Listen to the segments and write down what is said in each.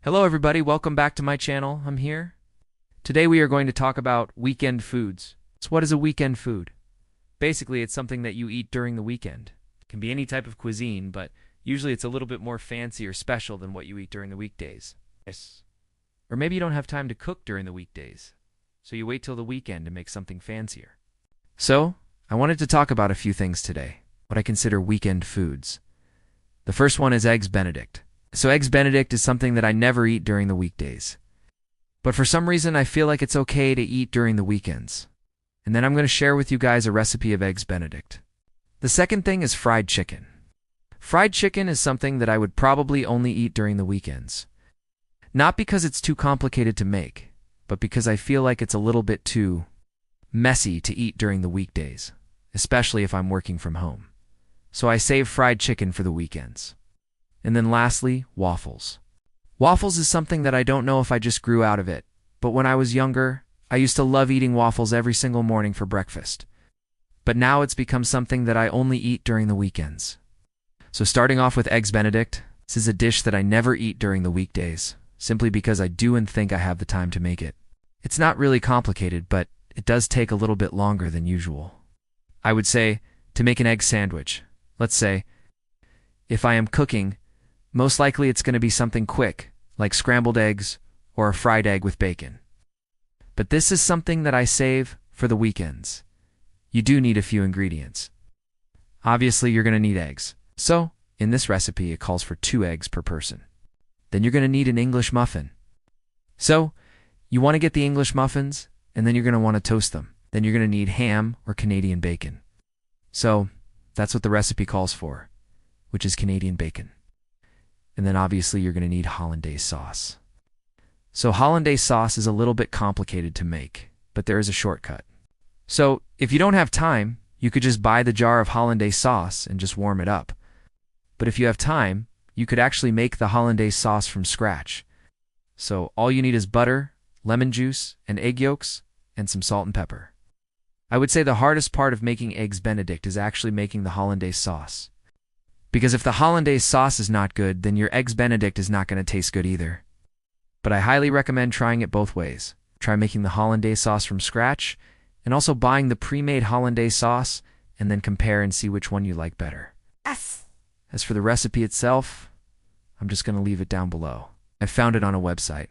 Hello everybody, welcome back to my channel. I'm here. Today we are going to talk about weekend foods. So what is a weekend food? Basically, it's something that you eat during the weekend. It can be any type of cuisine, but usually it's a little bit more fancy or special than what you eat during the weekdays. Yes. Or maybe you don't have time to cook during the weekdays, so you wait till the weekend to make something fancier. So, I wanted to talk about a few things today, what I consider weekend foods. The first one is Eggs Benedict. So Eggs Benedict is something that I never eat during the weekdays. But for some reason, I feel like it's okay to eat during the weekends. And then I'm going to share with you guys a recipe of Eggs Benedict. The second thing is fried chicken. Fried chicken is something that I would probably only eat during the weekends. Not because it's too complicated to make, but because I feel like it's a little bit too messy to eat during the weekdays, especially if I'm working from home. So I save fried chicken for the weekends. And then lastly, waffles. Waffles is something that I don't know if I just grew out of it, but when I was younger, I used to love eating waffles every single morning for breakfast. But now it's become something that I only eat during the weekends. So starting off with Eggs Benedict, this is a dish that I never eat during the weekdays, simply because I do and think I have the time to make it. It's not really complicated, but it does take a little bit longer than usual. I would say, to make an egg sandwich, let's say, if I am cooking, most likely it's going to be something quick, like scrambled eggs or a fried egg with bacon. But this is something that I save for the weekends. You do need a few ingredients. Obviously, you're going to need eggs. So, in this recipe, it calls for 2 eggs per person. Then you're going to need an English muffin. So, you want to get the English muffins, and then you're going to want to toast them. Then you're going to need ham or Canadian bacon. So, that's what the recipe calls for, which is Canadian bacon. And then obviously you're going to need hollandaise sauce. So hollandaise sauce is a little bit complicated to make, but there is a shortcut. So if you don't have time, you could just buy the jar of hollandaise sauce and just warm it up. But if you have time, you could actually make the hollandaise sauce from scratch. So all you need is butter, lemon juice, and egg yolks, and some salt and pepper. I would say the hardest part of making Eggs Benedict is actually making the hollandaise sauce. Because if the hollandaise sauce is not good, then your Eggs Benedict is not going to taste good either. But I highly recommend trying it both ways. Try making the hollandaise sauce from scratch, and also buying the pre-made hollandaise sauce, and then compare and see which one you like better. Yes. As for the recipe itself, I'm just going to leave it down below. I found it on a website.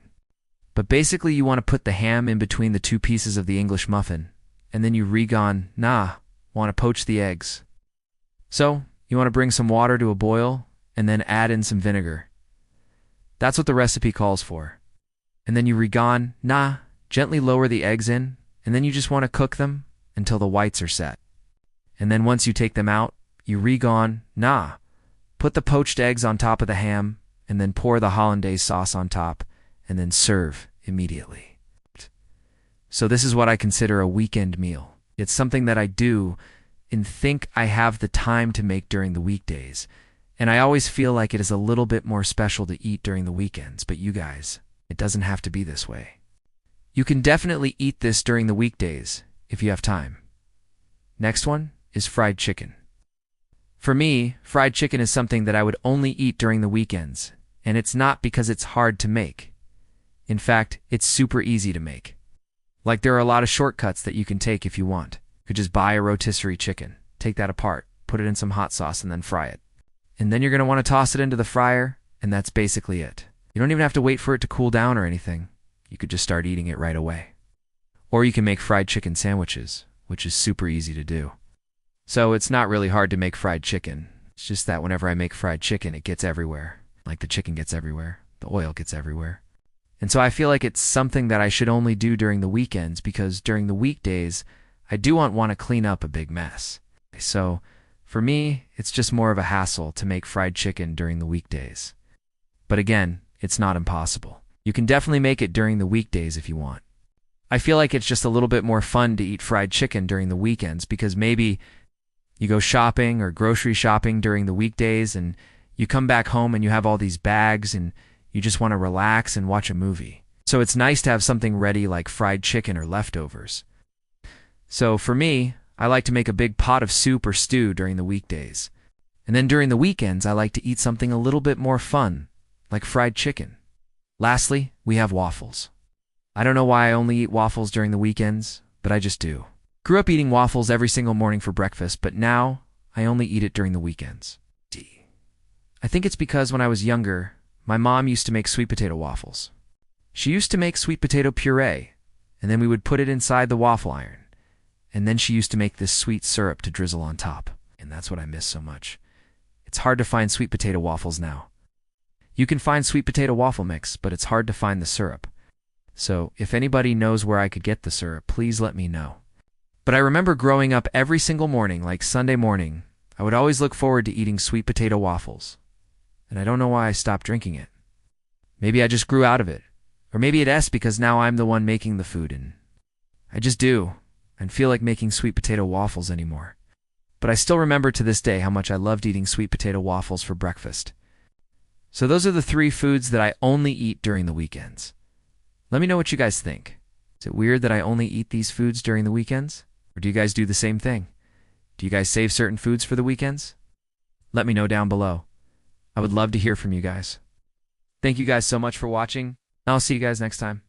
But basically you want to put the ham in between the 2 pieces of the English muffin, and then you want to poach the eggs. So, you want to bring some water to a boil, and then add in some vinegar. That's what the recipe calls for. And then you gently lower the eggs in, and then you just want to cook them until the whites are set. And then once you take them out, you put the poached eggs on top of the ham, and then pour the hollandaise sauce on top, and then serve immediately. So this is what I consider a weekend meal. It's something that I do and think I have the time to make during the weekdays, and I always feel like it is a little bit more special to eat during the weekends, but you guys, it doesn't have to be this way. You can definitely eat this during the weekdays if you have time. Next one is fried chicken. For me, fried chicken is something that I would only eat during the weekends, and it's not because it's hard to make. In fact, it's super easy to make. Like there are a lot of shortcuts that you can take if you want. You could just buy a rotisserie chicken, take that apart, put it in some hot sauce, and then fry it. And then you're going to want to toss it into the fryer, and that's basically it. You don't even have to wait for it to cool down or anything. You could just start eating it right away. Or you can make fried chicken sandwiches, which is super easy to do. So it's not really hard to make fried chicken. It's just that whenever I make fried chicken, it gets everywhere. Like the chicken gets everywhere, the oil gets everywhere. And so I feel like it's something that I should only do during the weekends, because during the weekdays, I do want to clean up a big mess. So, for me, it's just more of a hassle to make fried chicken during the weekdays. But again, it's not impossible. You can definitely make it during the weekdays if you want. I feel like it's just a little bit more fun to eat fried chicken during the weekends, because maybe you go shopping or grocery shopping during the weekdays and you come back home and you have all these bags and you just want to relax and watch a movie. So it's nice to have something ready like fried chicken or leftovers. So for me, I like to make a big pot of soup or stew during the weekdays. And then during the weekends, I like to eat something a little bit more fun, like fried chicken. Lastly, we have waffles. I don't know why I only eat waffles during the weekends, but I just do. Grew up eating waffles every single morning for breakfast, but now I only eat it during the weekends. I think it's because when I was younger, my mom used to make sweet potato waffles. She used to make sweet potato puree, and then we would put it inside the waffle iron. And then she used to make this sweet syrup to drizzle on top. And that's what I miss so much. It's hard to find sweet potato waffles now. You can find sweet potato waffle mix, but it's hard to find the syrup. So if anybody knows where I could get the syrup, please let me know. But I remember growing up every single morning, like Sunday morning, I would always look forward to eating sweet potato waffles. And I don't know why I stopped drinking it. Maybe I just grew out of it. Or maybe it's because now I'm the one making the food and I just do and feel like making sweet potato waffles anymore. But I still remember to this day how much I loved eating sweet potato waffles for breakfast. So those are the 3 foods that I only eat during the weekends. Let me know what you guys think. Is it weird that I only eat these foods during the weekends? Or do you guys do the same thing? Do you guys save certain foods for the weekends? Let me know down below. I would love to hear from you guys. Thank you guys so much for watching. I'll see you guys next time.